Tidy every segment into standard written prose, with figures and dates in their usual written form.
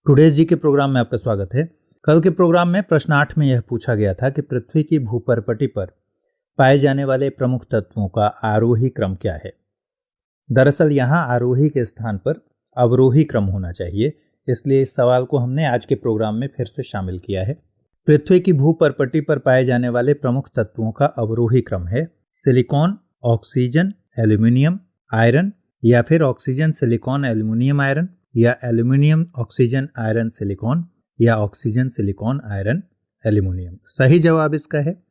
Today's जी के programme में आपका स्वागत है। कल के प्रोग्राम में प्रश्न 8 में यह पूछा गया था कि पृथ्वी की भूपर्पटी पर पाए जाने वाले प्रमुख तत्वों का आरोही क्रम क्या है। दरअसल यहाँ आरोही के स्थान पर अवरोही क्रम होना चाहिए, इसलिए इस सवाल को हमने आज के प्रोग्राम में फिर से शामिल किया है। पृथ्वी की भूपर्पटी पर पाए जाने वाले प्रमुख तत्वों का अवरोही क्रम है सिलिकॉन, ऑक्सीजन, एल्यूमिनियम, आयरन, या फिर ऑक्सीजन, सिलिकॉन, एल्यूमिनियम, आयरन, या एल्यूमिनियम, ऑक्सीजन, आयरन, सिलिकॉन, या ऑक्सीजन, सिलिकॉन, आयरन, एल्यूमिनियम। सही जवाब इसका है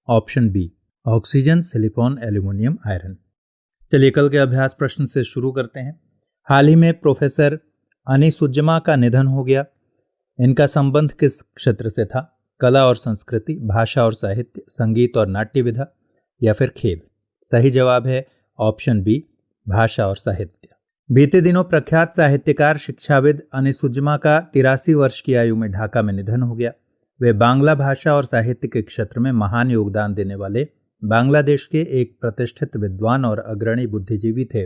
option B, oxygen, silicon, aluminium, iron. चलिए कल के अभ्यास प्रश्न से शुरू करते हैं। हाल ही में प्रोफेसर अनी सुजमा का निधन हो गया। इनका संबंध किस क्षेत्र से था? कला और संस्कृति, भाषा और साहित्य, संगीत और नाट्य विधा, या फिर खेल? सही जवाब है ऑप्शन बी, भाषा और साहित्य। बीते दिनों प्रख्यात साहित्यकार शिक्षाविद अनी सुजमा का 83 वर्ष की आयु में ढाका में निधन हो गया। वे बांग्ला भाषा और साहित्य के क्षेत्र में महान योगदान देने वाले बांग्लादेश के एक प्रतिष्ठित विद्वान और अग्रणी बुद्धिजीवी थे।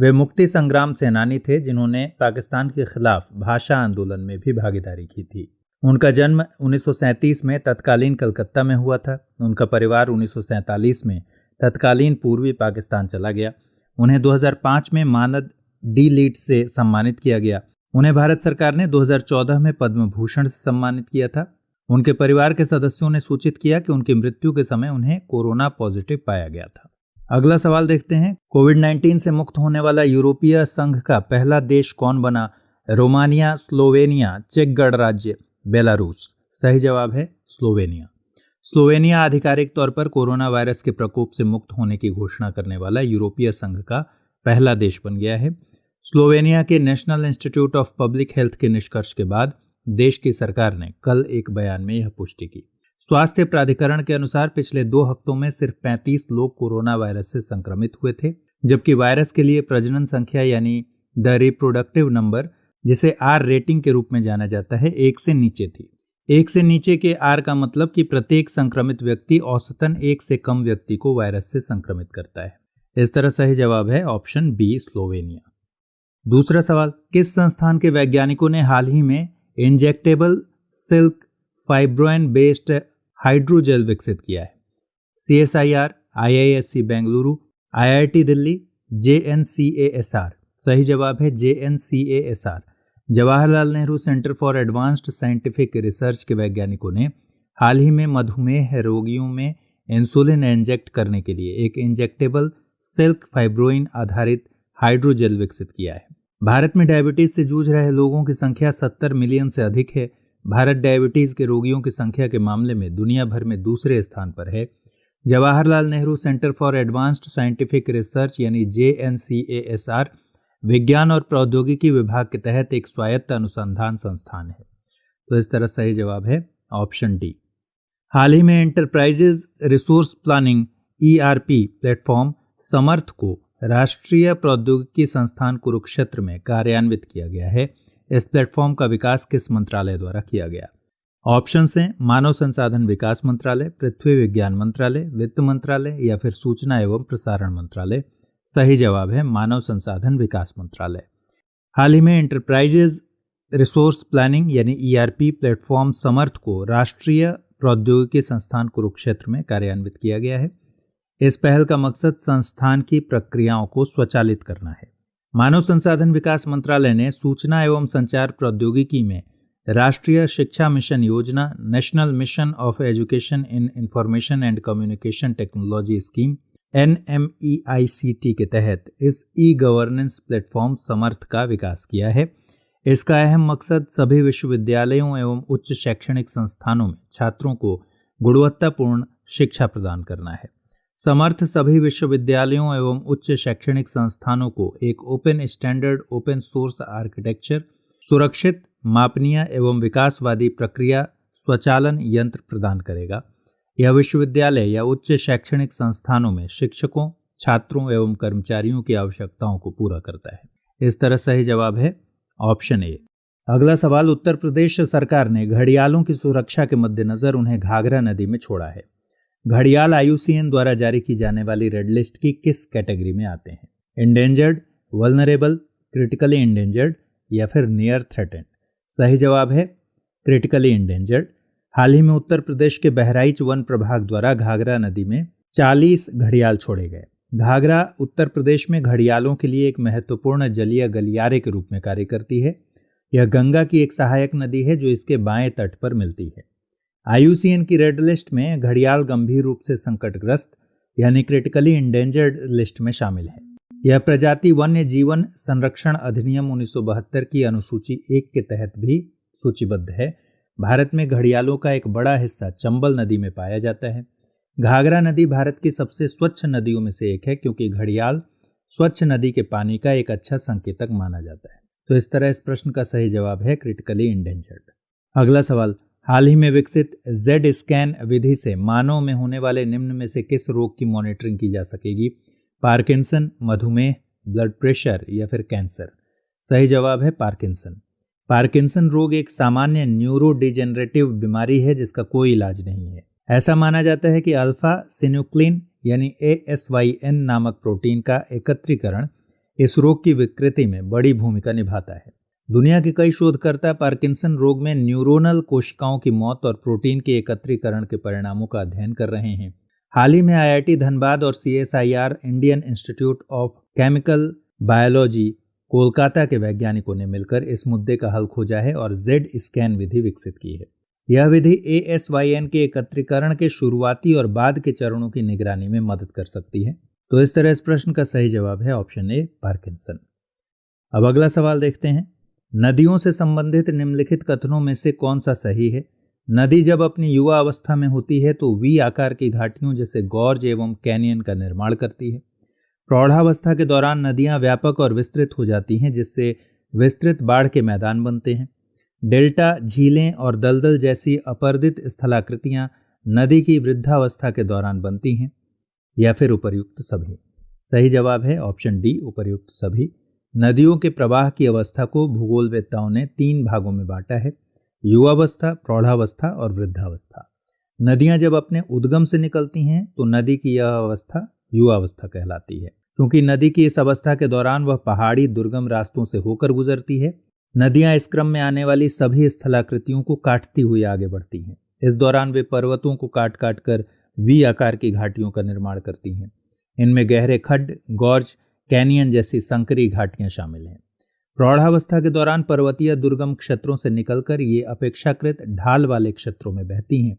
वे मुक्ति संग्राम सेनानी थे जिन्होंने पाकिस्तान के खिलाफ भाषा आंदोलन में भी भागीदारी की थी। उनका जन्म 1937 में तत्कालीन कलकत्ता में हुआ था। उनका परिवार 1947 में तत्कालीन पूर्वी पाकिस्तान चला गया। उन्हें 2005 में मानद डी लीट से सम्मानित किया गया। उन्हें भारत सरकार ने 2014 में पद्म भूषण से सम्मानित किया था। उनके परिवार के सदस्यों ने सूचित किया कि उनकी मृत्यु के समय उन्हें कोरोना पॉजिटिव पाया गया था। अगला सवाल देखते हैं। कोविड-19 से मुक्त होने वाला यूरोपीय संघ का पहला देश कौन बना? रोमानिया, स्लोवेनिया, चेक गणराज्य, बेलारूस? सही जवाब है स्लोवेनिया। स्लोवेनिया आधिकारिक तौर पर कोरोना वायरस के प्रकोप से मुक्त होने की घोषणा करने वाला यूरोपीय संघ का पहला देश बन गया है। स्लोवेनिया के national institute of public health के निष्कर्ष के बाद देश की सरकार ने कल एक बयान में यह पुष्टि की। स्वास्थ्य प्राधिकरण के अनुसार पिछले 2 हफ्तों में सिर्फ 35 लोग कोरोना वायरस से संक्रमित हुए थे, जबकि वायरस के लिए प्रजनन संख्या यानी द रिप्रोडक्टिव नंबर, जिसे आर रेटिंग के रूप में जाना जाता है, 1 से नीचे थी। 1 से नीचे के आर का मतलब कि प्रत्येक संक्रमित व्यक्ति औसतन 1 से कम व्यक्ति को वायरस से संक्रमित करता है। इस तरह सही जवाब है ऑप्शन बी, स्लोवेनिया। दूसरा सवाल, किस संस्थान के वैज्ञानिकों ने हाल ही में injectable silk fibroin based hydrogel विकसित किया है? CSIR, IISc Bengaluru, IIT Delhi, JNCASR? सही जवाब है JNCASR। Jawaharlal Nehru centre for advanced scientific research के वैज्ञानिकों ने हाल ही में मधुमेह रोगियों में इंसुलिन इंजेक्ट करने के लिए एक इंजेक्टेबल सिल्क फाइब्रोइन आधारित हाइड्रोजेल विकसित किया है। भारत में डायबिटीज से जूझ रहे लोगों की संख्या 70 मिलियन से अधिक है। भारत डायबिटीज के रोगियों की संख्या के मामले में दुनिया भर में दूसरे स्थान पर है। Jawaharlal Nehru centre for advanced scientific research यानी JNCASR विज्ञान और प्रौद्योगिकी विभाग के तहत एक स्वायत्त अनुसंधान संस्थान है। तो इस तरह सही जवाब है ऑप्शन डी। हाल ही में enterprises resource planning ERP platform Samarth को राष्ट्रीय प्रौद्योगिकी संस्थान कुरुक्षेत्र में कार्यान्वित किया गया है। इस प्लेटफॉर्म का विकास किस मंत्रालय द्वारा किया गया? ऑप्शन हैं मानव संसाधन विकास मंत्रालय, पृथ्वी विज्ञान मंत्रालय, वित्त मंत्रालय, या फिर सूचना एवं प्रसारण मंत्रालय? सही जवाब है मानव संसाधन विकास मंत्रालय। हाल ही में एंटरप्राइजेज रिसोर्स प्लानिंग यानी ERP प्लेटफॉर्म समर्थ को राष्ट्रीय प्रौद्योगिकी संस्थान कुरुक्षेत्र में कार्यान्वित किया गया है। इस पहल का मकसद संस्थान की प्रक्रियाओं को स्वचालित करना है। मानव संसाधन विकास मंत्रालय ने सूचना एवं संचार प्रौद्योगिकी में राष्ट्रीय शिक्षा मिशन योजना, national mission of education in information and communication technology scheme NMEICT के तहत इस ई-गवर्नेंस प्लेटफॉर्म समर्थ का विकास किया है। इसका अहम मकसद सभी विश्वविद्यालयों एवं उच्च शैक्षणिक संस्थानों में छात्रों को गुणवत्तापूर्ण शिक्षा प्रदान करना है। समर्थ सभी विश्वविद्यालयों एवं उच्च शैक्षणिक संस्थानों को एक open standard open source architecture, सुरक्षित, मापनीय एवं विकासवादी प्रक्रिया स्वचालन यंत्र प्रदान करेगा। यह विश्वविद्यालय या उच्च शैक्षणिक संस्थानों में शिक्षकों, छात्रों एवं कर्मचारियों की आवश्यकताओं को पूरा करता है। इस तरह सही जवाब है ऑप्शन ए। अगला सवाल, उत्तर प्रदेश सरकार ने घड़ियालों की सुरक्षा के मद्देनजर उन्हें घाघरा नदी में छोड़ा है। घड़ियाल IUCN द्वारा जारी की जाने वाली रेड लिस्ट की किस कैटेगरी में आते हैं? इंडेंजर्ड, वल्नरेबल, क्रिटिकली इंडेंजर्ड, या फिर नियर थ्रेटेंड? सही जवाब है क्रिटिकली इंडेंजर्ड। हाल ही में उत्तर प्रदेश के बहराइच वन प्रभाग द्वारा घाघरा नदी में 40 घड़ियाल छोड़े गए। घाघरा उत्तर प्रदेश में घड़ियालों के लिए एक महत्वपूर्ण जलीय गलियारे के रूप में कार्य करती है। यह गंगा की एक सहायक नदी है जो इसके बाएं तट पर मिलती है। IUCN की रेड लिस्ट में घड़ियाल गंभीर रूप से संकटग्रस्त यानी क्रिटिकली इंडेंजर्ड लिस्ट में शामिल है। यह प्रजाति वन्य जीवन संरक्षण अधिनियम 1972 की अनुसूची 1 के तहत भी सूचीबद्ध है। भारत में घड़ियालों का एक बड़ा हिस्सा चंबल नदी में पाया जाता है। घाघरा नदी भारत की सबसे स्वच्छ नदियों में से एक है क्योंकि घड़ियाल स्वच्छ नदी के पानी का एक अच्छा संकेतक माना जाता है। तो इस तरह इस प्रश्न का सही जवाब है क्रिटिकली इंडेंजर्ड। अगला सवाल, हाल ही में विकसित जेड स्कैन विधि से मानव में होने वाले निम्न में से किस रोग की मॉनिटरिंग की जा सकेगी? पार्किंसन, मधुमेह, ब्लड प्रेशर या फिर कैंसर? सही जवाब है पार्किंसन। पार्किंसन रोग एक सामान्य न्यूरो डिजेनरेटिव बीमारी है जिसका कोई इलाज नहीं है। ऐसा माना जाता है कि अल्फा सिन्युक्लिन यानी ASYN नामक प्रोटीन का एकत्रीकरण इस रोग की विकृति में बड़ी भूमिका निभाता है। दुनिया के कई शोधकर्ता पार्किंसन रोग में न्यूरोनल कोशिकाओं की मौत और प्रोटीन के एकत्रीकरण के परिणामों का अध्ययन कर रहे हैं। हाल ही में IIT धनबाद और CSIR Indian institute of chemical biology Kolkata के वैज्ञानिकों ने मिलकर इस मुद्दे का हल खोजा है और जेड स्कैन विधि विकसित की है। यह विधि ASYN के एकत्रीकरण के शुरुआती और बाद के चरणों की निगरानी में मदद कर सकती है। तो इस तरह इस प्रश्न का सही जवाब है ऑप्शन ए पार्किंसन। अब अगला सवाल देखते हैं, नदियों से संबंधित निम्नलिखित कथनों में से कौन सा सही है? नदी जब अपनी युवा अवस्था में होती है तो V आकार की घाटियों जैसे गॉर्ज एवं कैनियन का निर्माण करती है। प्रौढ़ावस्था के दौरान नदियां व्यापक और विस्तृत हो जाती हैं जिससे विस्तृत बाढ़ के मैदान बनते हैं। डेल्टा, झीलें और दलदल जैसी अपर्दित स्थलाकृतियां नदी की वृद्धावस्था के दौरान बनती हैं या फिर उपर्युक्त सभी? सही जवाब है ऑप्शन डी उपर्युक्त सभी। नदियों के प्रवाह की अवस्था को भूगोलवेत्ताओं ने 3 भागों में बांटा है, युवावस्था, प्रौढ़ावस्था और वृद्धावस्था। नदियां जब अपने उद्गम से निकलती हैं तो नदी की यह अवस्था युवावस्था कहलाती है। क्योंकि नदी की इस अवस्था के दौरान वह पहाड़ी दुर्गम रास्तों से होकर गुजरती है, नदियां इस क्रम में आने वाली सभी स्थलाकृतियों को काटती हुई आगे बढ़ती हैं। इस दौरान वे पर्वतों को काट काट कर V आकार की घाटियों का निर्माण करती हैं। इनमें गहरे खड्ड, गॉर्ज, कैनियन जैसी संकरी घाटियां शामिल हैं। प्रौढ़ावस्था के दौरान पर्वतीय दुर्गम क्षेत्रों से निकलकर ये अपेक्षाकृत ढाल वाले क्षेत्रों में बहती हैं।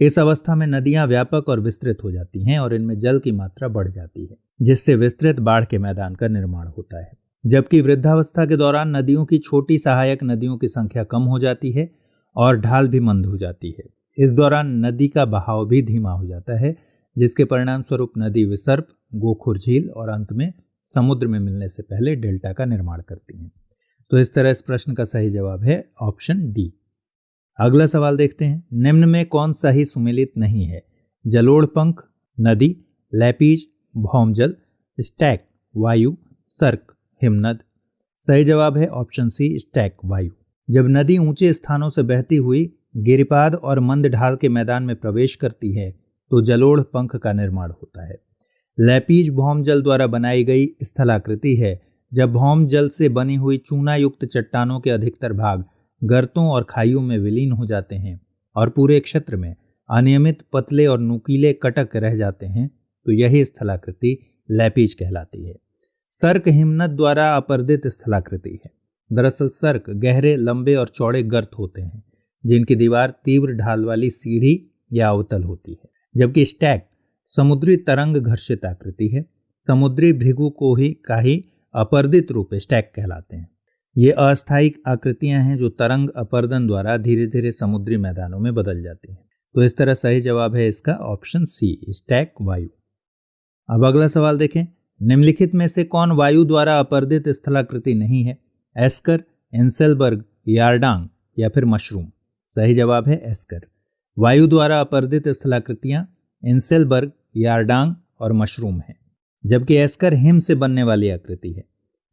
इस अवस्था में नदियां व्यापक और विस्तृत हो जाती हैं और इनमें जल की मात्रा बढ़ जाती है जिससे विस्तृत बाढ़ के मैदान का निर्माण होता है। जबकि वृद्धावस्था के दौरान नदियों की छोटी सहायक नदियों की संख्या कम हो जाती है और ढाल भी मंद हो जाती है। इस दौरान नदी का बहाव भी धीमा हो जाता है जिसके परिणाम स्वरूप नदी विसर्प, गोखुर झील और अंत में समुद्र में मिलने से पहले डेल्टा का निर्माण करती हैं। तो इस तरह इस प्रश्न का सही जवाब है ऑप्शन डी। अगला सवाल देखते हैं, निम्न में कौन सा ही सुमेलित नहीं है? जलोढ़ पंख नदी, लैपीज भौमजल, स्टैक वायु, सर्क हिमनद। सही जवाब है ऑप्शन सी स्टैक वायु। जब नदी ऊंचे स्थानों से बहती हुई गिरिपाद और मंद ढाल के मैदान में प्रवेश करती है तो जलोढ़ पंख का निर्माण होता है। लैपीज भौमजल द्वारा बनाई गई स्थलाकृति है। जब भौमजल से बनी हुई चूना युक्त चट्टानों के अधिकतर भाग गर्तों और खाइयों में विलीन हो जाते हैं और पूरे क्षेत्र में अनियमित पतले और नुकीले कटक रह जाते हैं तो यही स्थलाकृति लैपीज कहलाती है। सर्क हिमनद द्वारा अपर्दित स्थलाकृति है। दरअसल सर्क गहरे, लंबे और चौड़े गर्त होते हैं जिनकी दीवार तीव्र ढाल वाली सीढ़ी या अवतल होती है। जबकि स्टैक समुद्री तरंग घर्षित आकृति है। समुद्री भृगु को ही अपर्दित रूप स्टैक कहलाते हैं। ये अस्थायी आकृतियां हैं जो तरंग अपर्दन द्वारा धीरे धीरे समुद्री मैदानों में बदल जाती हैं। तो इस तरह सही जवाब है इसका ऑप्शन सी स्टैक वायु। अब अगला सवाल देखें, निम्नलिखित में से कौन वायु द्वारा अपर्दित स्थलाकृति नहीं है? एस्कर, एंसेलबर्ग, यारडांग या फिर मशरूम? सही जवाब है एस्कर। वायु द्वारा अपर्दित स्थलाकृतियां एंसेलबर्ग, यारडांग और मशरूम हैं, जबकि एस्कर हिम से बनने वाली आकृति है।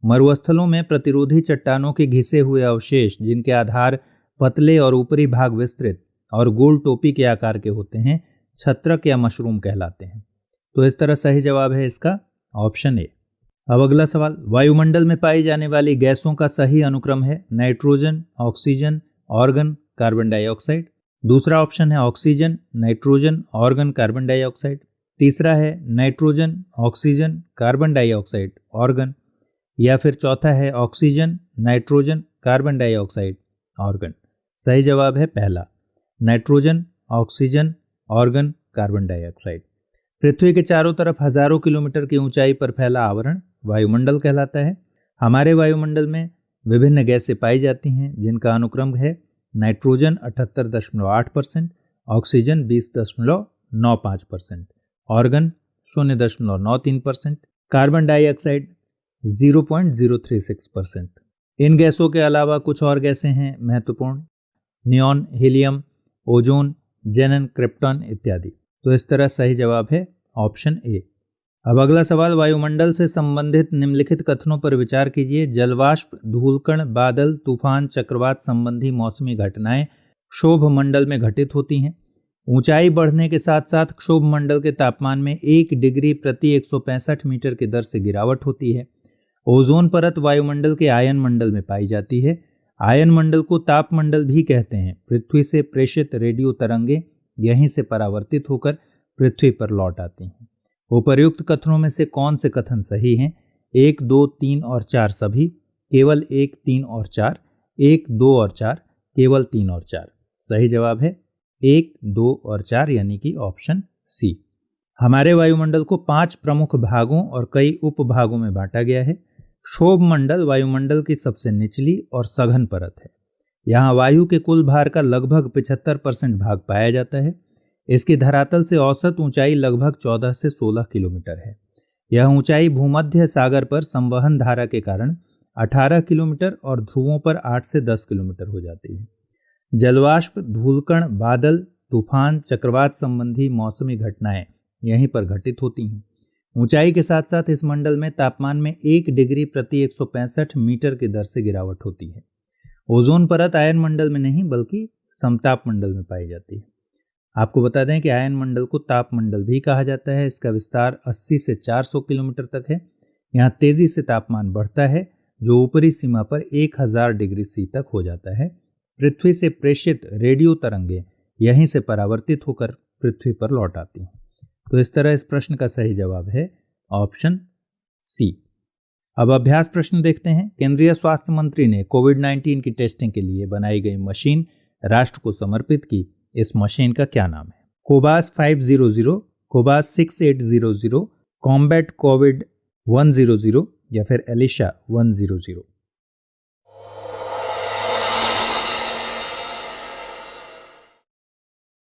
मरुस्थलों में प्रतिरोधी चट्टानों के घिसे हुए अवशेष जिनके आधार पतले और ऊपरी भाग विस्तृत और गोल टोपी के आकार के होते हैं छत्रक या मशरूम कहलाते हैं। तो इस तरह सही जवाब है इसका ऑप्शन ए। अब अगला सवाल, वायुमंडल में पाई जाने वाली गैसों का सही अनुक्रम है nitrogen, oxygen, argon, carbon dioxide. दूसरा ऑप्शन है oxygen, nitrogen, argon, carbon dioxide. तीसरा है nitrogen, oxygen, carbon dioxide, argon. या फिर चौथा है oxygen, nitrogen, carbon dioxide, argon. सही जवाब है पहला, nitrogen, oxygen, argon, carbon dioxide. पृथ्वी के चारों तरफ हजारों किलोमीटर की ऊंचाई पर फैला आवरण वायुमंडल कहलाता है। हमारे वायुमंडल में विभिन्न गैसें पाई जाती हैं जिनका अनुक्रम है nitrogen 78.8%, oxygen 20.95%, organ 0.93%, carbon dioxide 0.036%। इन गैसों के अलावा कुछ और गैसें हैं महत्वपूर्ण, नियॉन, हीलियम, ओजोन, जेनन, क्रिप्टॉन इत्यादि। तो इस तरह सही जवाब है ऑप्शन ए। अब अगला सवाल, वायुमंडल से संबंधित निम्नलिखित कथनों पर विचार कीजिए। जलवाष्प, धूलकण, बादल, तूफान, चक्रवात संबंधी मौसमी घटनाएं क्षोभ मंडल में घटित होती हैं। ऊंचाई बढ़ने के साथ साथ क्षोभ मंडल के तापमान में 1 डिग्री प्रति 165 मीटर की दर से गिरावट होती है। ओजोन परत वायुमंडल के आयन मंडल में पाई जाती है। आयन मंडल को ताप मंडल भी कहते हैं। पृथ्वी से प्रेषित रेडियो तरंगे यहीं से परावर्तित होकर पृथ्वी पर लौट आती हैं। उपर्युक्त कथनों में से कौन से कथन सही हैं? 1, 2, 3 और 4 सभी, केवल 1, 3 और 4, 1, 2 और 4, केवल 3 और 4। सही जवाब है 1, 2 और 4 यानी कि ऑप्शन सी। हमारे वायुमंडल को 5 प्रमुख भागों और कई उपभागों में बांटा गया है। क्षोभ मंडल वायुमंडल की सबसे निचली और सघन परत है। यहाँ वायु के कुल भार का लगभग 75% भाग पाया जाता है। इसकी धरातल से औसत ऊंचाई लगभग 14 से 16 किलोमीटर है। यह ऊंचाई भूमध्य सागर पर संवहन धारा के कारण 18 किलोमीटर और ध्रुवों पर 8 से 10 किलोमीटर हो जाती है। जलवाष्प, धूलकण, बादल, तूफान, चक्रवात संबंधी मौसमी घटनाएं यहीं पर घटित होती हैं। ऊंचाई के साथ साथ इस मंडल में तापमान में 1 डिग्री प्रति 165 मीटर की दर से गिरावट होती है। ओजोन परत आयन मंडल में नहीं बल्कि समताप मंडल में पाई जाती है। आपको बता दें कि आयन मंडल को ताप मंडल भी कहा जाता है। इसका विस्तार 80 से 400 किलोमीटर तक है। यहाँ तेजी से तापमान बढ़ता है जो ऊपरी सीमा पर 1000 डिग्री सी तक हो जाता है। पृथ्वी से प्रेषित रेडियो तरंगे यहीं से परावर्तित होकर पृथ्वी पर लौट आती हैं। तो इस तरह इस प्रश्न का सही जवाब है ऑप्शन सी। अब अभ्यास प्रश्न देखते हैं। केंद्रीय स्वास्थ्य मंत्री ने कोविड-19 की टेस्टिंग के लिए बनाई गई मशीन राष्ट्र को समर्पित की। इस मशीन का क्या नाम है? कोबास 500, कोबास 6800, कॉम्बैट कोविड 100 या फिर एलिशा 100।